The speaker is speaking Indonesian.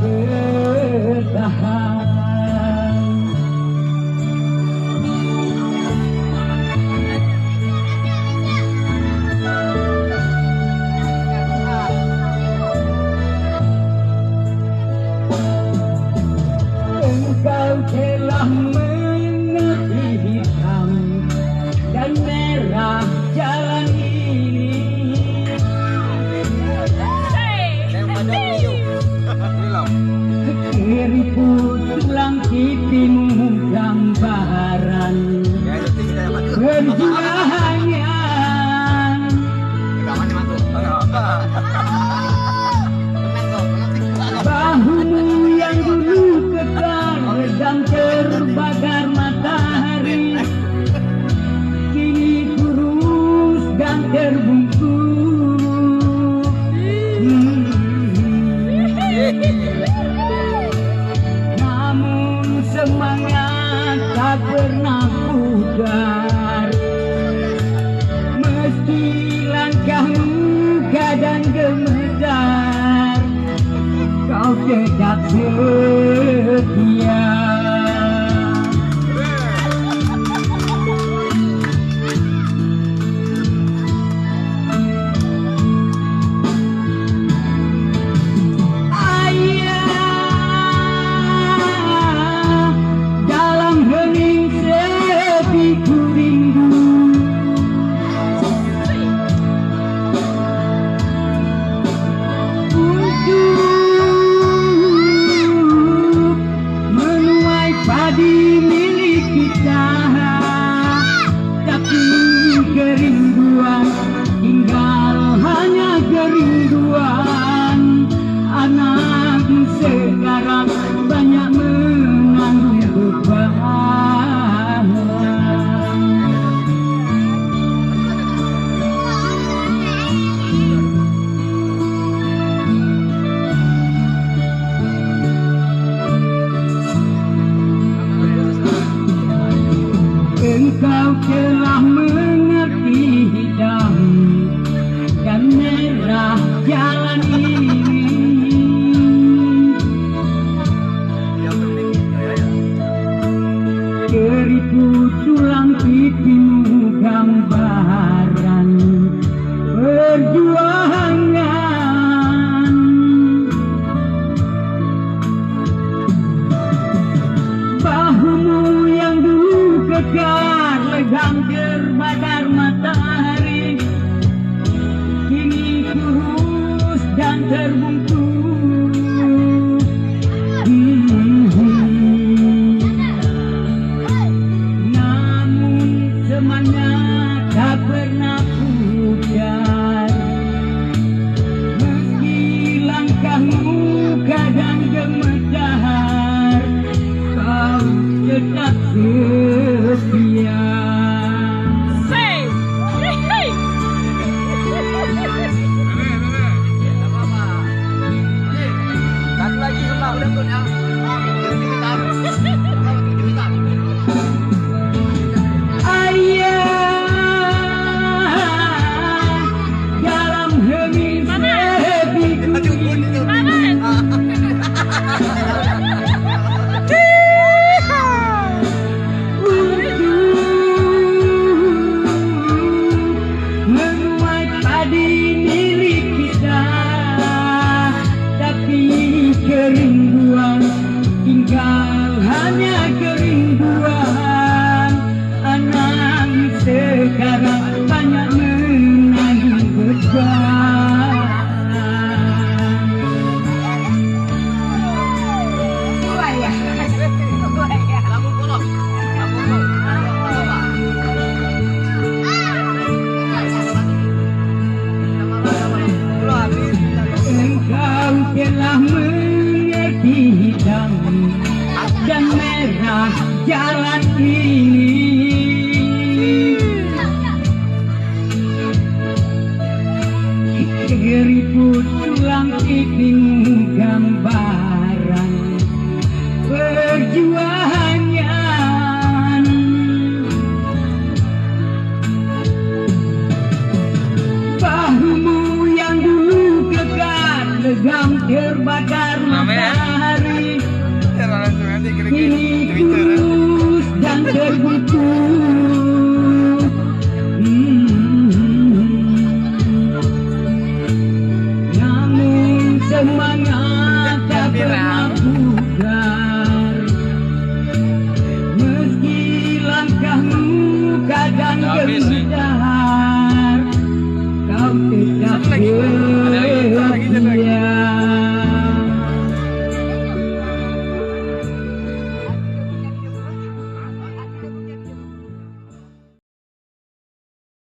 bertahan. Engkau telah mengerti hitam dan merah jalan ini. Keriput tulang pipimu gambaran perjuangannya. Bahumu yang dulu kekar dan terbakar matahari, kini kurus dan terbungkus. Namun semangat tak pernah pudar, meski langkahmu kadang gemetar, kau tetap setia. Padi milik kita, tapi kerinduan tinggal hanya kerinduan. Anak sekarang banyak menanggung beban. Engkau telah mengerti hitam dan merah jalan ini. Keriput tulang pipimu gambaran perjuangan. Bahumu yang dulu kekar legam terbakar matahari, kini kurus dan terbungkus. Namun semangat tak pernah pudar, meski langkahmu kadang gemetar, kau tetap setia. Satu lagi Mbak, udah tuh ya. Ayah dalam hening sepiku ini, menuai padi milik kita, tapi kerinduan tinggal hanya kerinduan. Anak sekarang banyak menanggung beban. Engkau telah mengerti hitam dan merah jalan ini. Keriput tulang pipimu